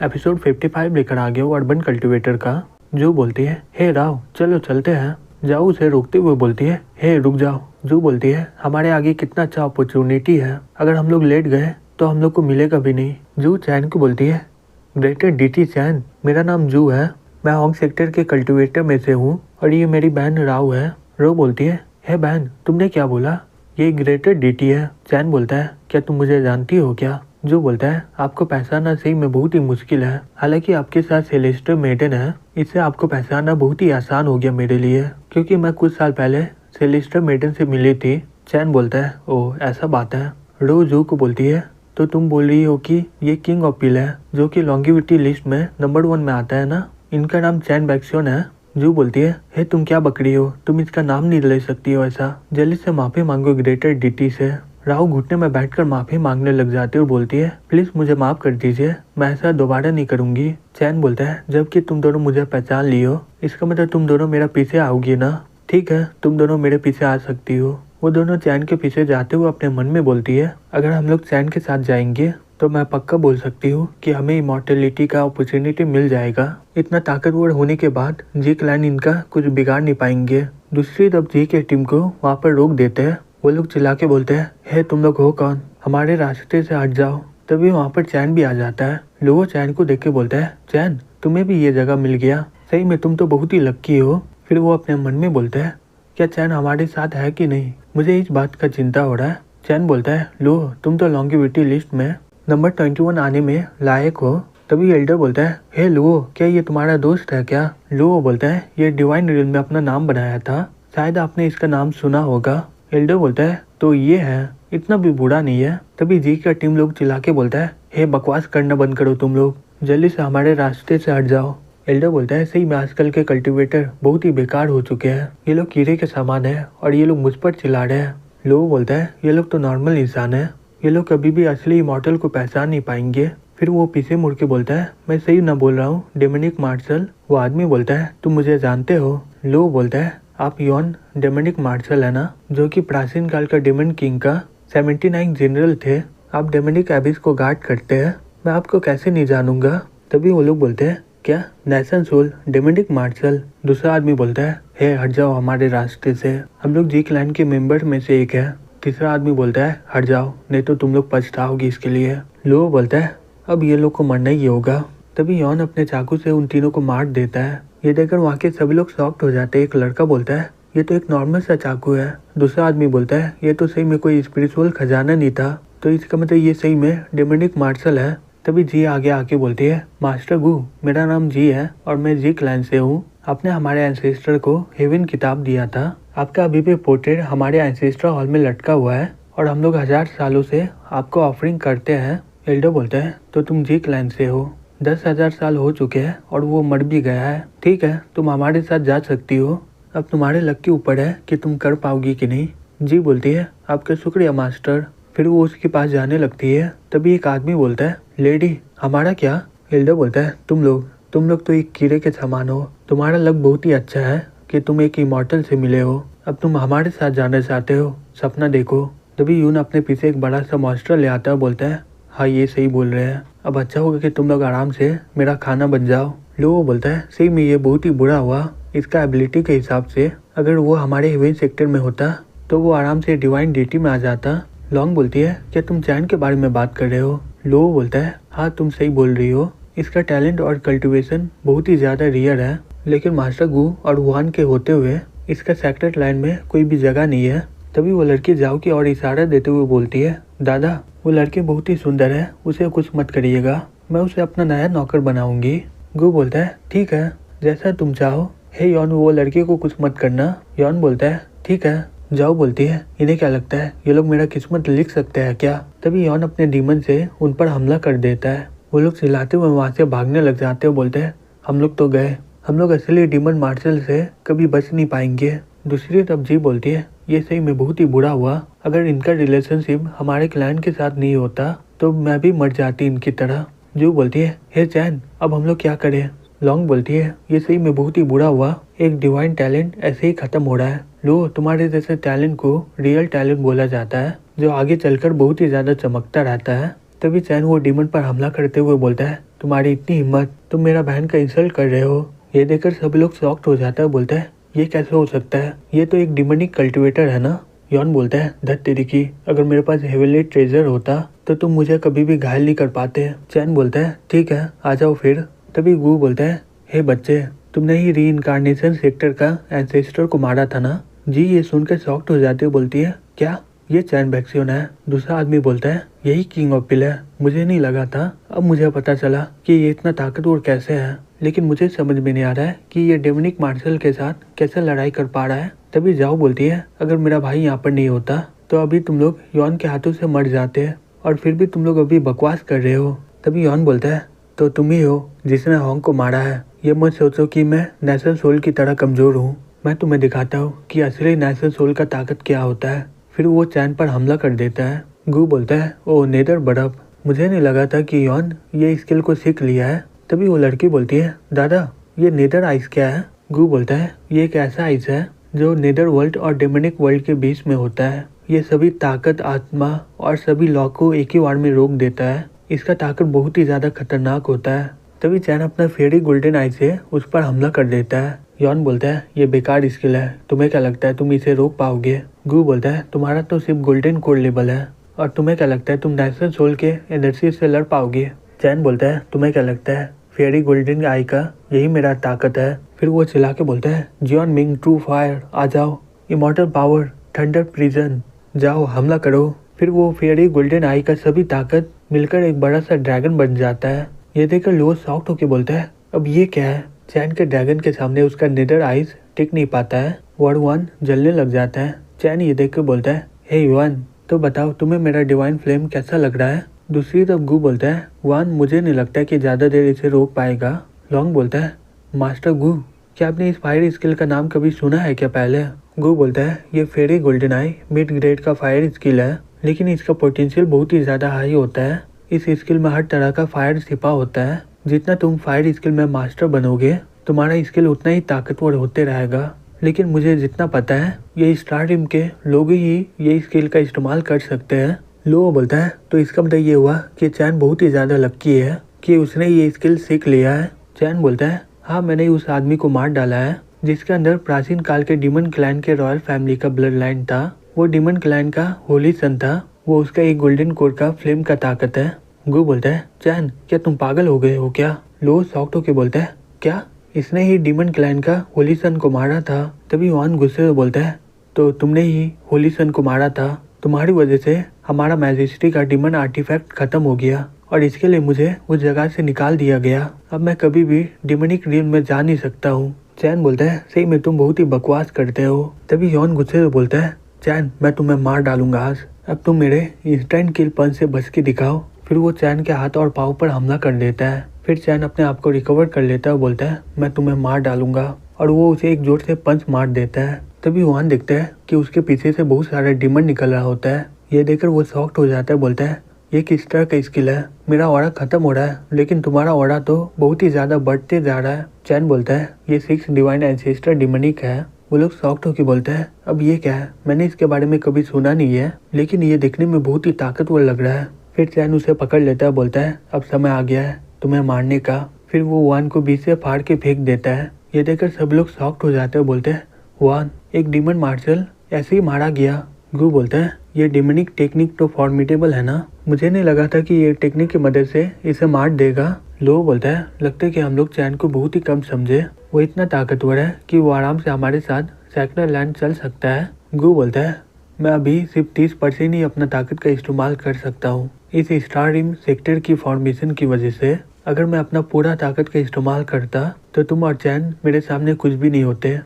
Episode 55 लेकर आ गया वो अर्बन कल्टीवेटर का। जू बोलती है, हे राव चलो चलते हैं। जाओ उसे रोकते हुए बोलती है, हे रुक जाओ। जू बोलती है, हमारे आगे कितना अच्छा अपॉर्चुनिटी है, अगर हम लोग लेट गए तो हम लोग को मिलेगा भी नहीं। जू चैन को बोलती है, ग्रेटर डीटी चैन, मेरा नाम जू है, मैं हॉन्ग सेक्टर के कल्टीवेटर में से हूँ और ये मेरी बहन राव है। रो बोलती है, हे बहन तुमने क्या बोला? ये ग्रेटर डीटी है। चैन बोलता है, क्या तुम मुझे जानती हो क्या? जो बोलता है, आपको पहचानना सही में बहुत ही मुश्किल है, हालांकि आपके साथ सेलेस्टर मेडन है, इससे आपको पहचानना बहुत ही आसान हो गया मेरे लिए, क्योंकि मैं कुछ साल पहले सेलेस्टर मेडन से मिली थी। चैन बोलता है, ओह ऐसा बात है। रो जू को बोलती है, तो तुम बोल रही हो कि ये किंग ऑफ पिल है, जो कि लॉन्गिविटी लिस्ट में नंबर 1 में आता है ना? इनका नाम चैन बैक्सियन है। जू बोलती है, हे तुम क्या बकरी हो, तुम इसका नाम नहीं ले सकती हो ऐसा। जल्दी से माफी मांगो ग्रेटर डीटी से। राव घुटने में बैठकर माफी मांगने लग जाती है और बोलती है, प्लीज मुझे माफ कर दीजिए, मैं ऐसा दोबारा नहीं करूंगी। चैन बोलता है, जबकि तुम दोनों मुझे पहचान ली हो, इसका मतलब तुम दोनों मेरा पीछे आओगी ना? ठीक है, तुम दोनों मेरे पीछे आ सकती हो। वो दोनों चैन के पीछे जाते हुए अपने मन में बोलती है, अगर हम लोग चैन के साथ जाएंगे तो मैं पक्का बोल सकती हूँ कि हमें इमॉर्टलिटी का अपॉर्चुनिटी मिल जाएगा। इतना ताकतवर होने के बाद जी क्लैन इनका कुछ बिगाड़ नहीं पाएंगे। दूसरी तरफ जी के टीम को वहाँ पर रोक देते हैं। वो लोग चिल्ला के बोलते हैं, हे तुम लोग हो कौन, हमारे रास्ते से हट जाओ। तभी वहाँ पर चैन भी आ जाता है। लोगो चैन को देख के बोलता है, चैन तुम्हें भी ये जगह मिल गया, सही में तुम तो बहुत ही लक्की हो। फिर वो अपने मन में बोलता है, क्या चैन हमारे साथ है कि नहीं, मुझे इस बात का चिंता हो रहा है। चैन बोलता है, लो तुम तो लॉन्गिविटी लिस्ट में नंबर 21 आने में लायक हो। तभी एल्डर बोलता है, हे लुओ क्या ये तुम्हारा दोस्त है क्या? लुओ बोलता है, ये डिवाइन रियल में अपना नाम बनाया था, शायद आपने इसका नाम सुना होगा। एल्डर बोलता है, तो ये है, इतना भी बुरा नहीं है। तभी जी का टीम लोग चिल्ला के बोलता है, हे बकवास करना बंद करो तुम लोग, जल्दी से हमारे रास्ते से हट जाओ। एल्डर बोलता है, सही में आजकल के कल्टीवेटर बहुत ही बेकार हो चुके हैं, ये लोग कीड़े के सामान है और ये लोग मुझ पर चिल्ला रहे हैं। लुओ बोलता है, ये लोग तो नॉर्मल इंसान है, ये लोग कभी भी असली इमॉर्टल को पहचान नहीं पाएंगे। फिर वो पीछे मुड़ के बोलता है, मैं सही ना बोल रहा हूँ डोमिनिक मार्शल? वो आदमी बोलता है, तुम मुझे जानते हो? लो बोलता है, आप यॉन डोमिनिक मार्शल है ना, जो कि प्राचीन काल का डेमन किंग का 79 जनरल थे। आप डोमिनिक एबिस को गार्ड करते हैं, मैं आपको कैसे नहीं जानूंगा। तभी वो लोग बोलते हैं, क्या नेशन सोल डोमिनिक मार्शल? दूसरा आदमी बोलता है, हे हट जाओ हमारे रास्ते से, हम लोग जी क्लैन के मेंबर में से एक है। तीसरा आदमी बोलता है, हट जाओ नहीं तो तुम लोग पछताओगी इसके लिए। लो बोलता है, अब ये लोग को मरना ही होगा। तभी यॉन अपने चाकू से उन तीनों को मार देता है। ये देखकर वहाँ के सभी लोग शॉक्ड हो जाते हैं। एक लड़का बोलता है, ये तो एक नॉर्मल सा चाकू है। दूसरा आदमी बोलता है, ये तो सही में कोई स्पिरिचुअल खजाना नहीं था, तो इसका मतलब ये सही में डोमिनिक मार्शल है। तभी जी आगे आके बोलती है, मास्टर गू मेरा नाम जी है और मैं जी क्लैन से हूँ। आपने हमारे एंसेस्टर को हेवन किताब दिया था, आपका अभी भी पोर्ट्रेट हमारे एंसेस्टर हॉल में लटका हुआ है और हम लोग 1000 सालों से आपको ऑफरिंग करते हैं। एल्डर बोलता है, तो तुम जी क्लैन से हो, 10,000 साल हो चुके हैं और वो मर भी गया है। ठीक है, तुम हमारे साथ जा सकती हो, अब तुम्हारे लक के ऊपर है कि तुम कर पाओगी कि नहीं। जी बोलती है, आपका शुक्रिया मास्टर। फिर वो उसके पास जाने लगती है। तभी एक आदमी बोलता है, लेडी हमारा क्या? एल्डर बोलता है, तुम लोग तो एक कीड़े के समान हो, तुम्हारा लक बहुत ही अच्छा है कि तुम एक इमॉर्टल से मिले हो, अब तुम हमारे साथ जाना चाहते हो, सपना देखो। तभी यून अपने पीछे एक बड़ा सा मॉन्स्टर ले आता है, बोलता है, हाँ ये सही बोल रहे हैं, अब अच्छा होगा कि तुम लोग आराम से मेरा खाना बन जाओ। लो बोलता है, सही में ये बहुत ही बुरा हुआ, इसका एबिलिटी के हिसाब से अगर वो हमारे हेवन सेक्टर में होता तो वो आराम से डिवाइन डेटी में आ जाता। लॉन्ग बोलती है, क्या तुम चैन के बारे में बात कर रहे हो? लो बोलता है, हाँ तुम सही बोल रही हो, इसका टैलेंट और कल्टिवेशन बहुत ही ज़्यादा रियर है, लेकिन मास्टर गू और वुहान के होते हुए इसका सेक्रेट लाइन में कोई भी जगह नहीं है। तभी वो लड़की जाओ की और इशारा देते हुए बोलती है, दादा वो लड़की बहुत ही सुंदर है, उसे कुछ मत करिएगा, मैं उसे अपना नया नौकर बनाऊंगी। गू बोलता है, ठीक है जैसा तुम चाहो। हे यॉन वो लड़की को कुछ मत करना। यॉन बोलता है, ठीक है जाओ। बोलती है, इन्हें क्या लगता है ये लोग मेरा किस्मत लिख सकते हैं क्या? तभी यॉन अपने डीमन से उन पर हमला कर देता है। वो लोग चिल्लाते हुए वहाँ से भागने लग जाते हैं। बोलते हैं, हम लोग तो गए, हम लोग असली डीमन मार्शल से कभी बच नहीं पाएंगे। दूसरी तरफ जी बोलती है, ये सही में बहुत ही बुरा हुआ, अगर इनका रिलेशनशिप हमारे क्लाइंट के साथ नहीं होता तो मैं भी मर जाती इनकी तरह। जो बोलती है, हे चैन अब हम लोग क्या करें? लॉन्ग बोलती है, ये सही में बहुत ही बुरा हुआ, एक डिवाइन टैलेंट ऐसे ही खत्म हो रहा है। लो तुम्हारे जैसे टैलेंट को रियल टैलेंट बोला जाता है, जो आगे चलकर बहुत ही ज्यादा चमकता रहता है। तभी चैन वो डीमन पर हमला करते हुए बोलता है, तुम्हारी इतनी हिम्मत, तुम मेरा बहन का इंसल्ट कर रहे हो। ये देखकर सभी लोग शॉक्ड हो जाता है, बोलता है ये कैसे हो सकता है, ये तो एक डिमोनिक कल्टिवेटर है ना। यॉन बोलता है धत तेरी की, अगर मेरे पास हेवनली ट्रेजर होता तो तुम मुझे कभी भी घायल नहीं कर पाते। चैन बोलता है ठीक है आ जाओ फिर। तभी गू बोलता है हे बच्चे, तुमने ही रीइंकार्नेशन सेक्टर का एंसेस्टर को मारा था ना। जी ये सुनकर शॉक्ड हो जाती है, बोलती है क्या ये चैन बैक्सियन है। दूसरा आदमी बोलता है यही किंग ऑफ पिल है, मुझे नहीं लगा था, अब मुझे पता चला कि ये इतना ताकतवर कैसे है, लेकिन मुझे समझ में नहीं आ रहा है कि ये डेमोनिक मार्शल के साथ कैसे लड़ाई कर पा रहा है। तभी जाओ बोलती है अगर मेरा भाई यहाँ पर नहीं होता तो अभी तुम लोग यॉन के हाथों से मर जाते, और फिर भी तुम लोग अभी बकवास कर रहे हो। तभी यॉन बोलता है तो तुम ही हो जिसने हॉन्ग को मारा है। ये मत सोचो कि मैं नेचुरल सोल की तरह कमजोर हूँ, मैं तुम्हें दिखाता हूँ कि असली नेचुरल सोल का ताकत क्या होता है। फिर वो चैन पर हमला कर देता है। गू बोलता है ओ नेदर बर्फ, मुझे नहीं लगा था कि यॉन ये स्किल को सीख लिया है। तभी वो लड़की बोलती है दादा ये नेदर आइस क्या है। गू बोलता है ये एक ऐसा आइस है जो नेदर वर्ल्ड और डेमोनिक वर्ल्ड के बीच में होता है। ये सभी ताकत, आत्मा और सभी लॉ को एक ही बार में रोक देता है। इसका ताकत बहुत ही ज्यादा खतरनाक होता है। तभी चैन अपना फेरी गोल्डन आई से उस पर हमला कर देता है। यॉन बोलता है ये बेकार स्किल है, तुम्हें क्या लगता है तुम इसे रोक पाओगे। गू बोलता है तुम्हारा तो सिर्फ गोल्डन कोड लेवल है, और तुम्हें क्या लगता है तुम नेचुरल सोल के एनर्जी से लड़ पाओगे। चैन बोलता है तुम्हें क्या लगता है फेरी गोल्डन आई का यही मेरा ताकत है। फिर वो चिल्ला के बोलता है जियोन मिंग ट्रू फायर आ जाओ, इमॉर्टल पावर, थंडर प्रिजन, जाओ हमला करो। फिर वो फेरी गोल्डन आई का सभी ताकत मिलकर एक बड़ा सा ड्रैगन बन जाता है। ये देखकर लो शॉक्ड होकर बोलता है अब ये क्या है। चैन के ड्रैगन के सामने उसका नेदर आइस टिक नहीं पाता है, वर्ड वन जलने लग जाता है। चैन ये देख कर बोलता है हे युआन तो बताओ तुम्हें मेरा डिवाइन फ्लेम कैसा लग रहा है। दूसरी तरफ गू बोलता है वान मुझे नहीं लगता कि ज्यादा देर इसे रोक पाएगा। लॉन्ग बोलता है मास्टर गू क्या आपने इस फायर स्किल का नाम कभी सुना है क्या पहले। गू बोलता है ये फेरी गोल्डन आई मिड ग्रेड का फायर स्किल है, लेकिन इसका पोटेंशियल बहुत ही ज्यादा हाई होता है। इस स्किल में हर तरह का फायर छिपा होता है। जितना तुम फायर स्किल में मास्टर बनोगे तुम्हारा स्किल उतना ही ताकतवर होते रहेगा, लेकिन मुझे जितना पता है ये स्टार टीम के लोग ही ये स्किल का इस्तेमाल कर सकते हैं। लो बोलता है तो इसका मतलब ये हुआ कि चैन बहुत ही ज्यादा लक्की है कि उसने ये स्किल सीख लिया है। चैन बोलता है हाँ मैंने उस आदमी को मार डाला है जिसके अंदर प्राचीन काल के डीमन क्लैन के रॉयल फैमिली का ब्लड लाइन था। वो डीमन क्लैन का होली सन था, वो उसका एक गोल्डन कोर का फ्लेम का ताकत है। गु बोलता है चैन क्या तुम पागल हो गए हो क्या। लो शॉक्ड होके बोलता है क्या इसने ही डीमन क्लैन का होली सन को मारा था। तभी वान गुस्से से बोलता है तो तुमने ही होली सन को मारा था, तुम्हारी वजह से हमारा मैजेस्टी का डीमन आर्टिफैक्ट खत्म हो गया और इसके लिए मुझे उस जगह से निकाल दिया गया। अब मैं कभी भी डिमोनिक रियम में जा नहीं सकता हूँ। चैन बोलता है सही में तुम बहुत ही बकवास करते हो। तभी यॉन गुस्से से बोलता है चैन मैं तुम्हें मार डालूंगा आज, अब तुम मेरे इंस्टेंट किल पंच से बच के दिखाओ। फिर वो चैन के हाथ और पाँव पर हमला कर देता है। फिर चैन अपने आप को रिकवर कर लेता है और बोलता है मैं तुम्हें मार डालूंगा, और वो उसे एक जोर से पंच मार देता है। तभी वान देखता है कि उसके पीछे से बहुत सारा डिमन निकल रहा होता है। ये देखकर वो शॉक्ड हो जाता है, बोलता है ये किस तरह का स्किल है, मेरा ऑरा खत्म हो रहा है लेकिन तुम्हारा ऑरा तो बहुत ही ज्यादा बढ़ते जा रहा है। चैन बोलता है ये 6 डिवाइन एंसेस्टर डिमोनिक है। वो लोग शॉक्ड होकर बोलते हैं अब ये क्या है, मैंने इसके बारे में कभी सुना नहीं है, लेकिन ये दिखने में बहुत ही ताकतवर लग रहा है। फिर चैन उसे पकड़ लेता है, बोलता है अब समय आ गया है तुम्हें मारने का। फिर वो वान को बीच से फाड़ के फेंक देता है। ये देखकर सब लोग शॉक्ड हो जाते हैं, बोलते हैं वान एक डिमन मार्शल ऐसे ही मारा गया। गु बोलता है ये डिमोनिक टेक्निक तो फॉर्मिडेबल है ना, मुझे नहीं लगा था कि ये टेक्निक की मदद से इसे मार देगा। लो बोलता है लगता है कि हम लोग चैन को बहुत ही कम समझे, वो इतना ताकतवर है कि वो आराम से हमारे साथ सेक्टर लैंड चल सकता है। गु बोलता है मैं अभी सिर्फ 30% ही अपना ताकत का इस्तेमाल कर सकता हूँ। इस स्टार रिम सेक्टर की फॉर्मेशन की वजह से अगर मैं अपना पूरा ताकत का इस्तेमाल करता तो तुम और चैन मेरे सामने कुछ भी नहीं होते।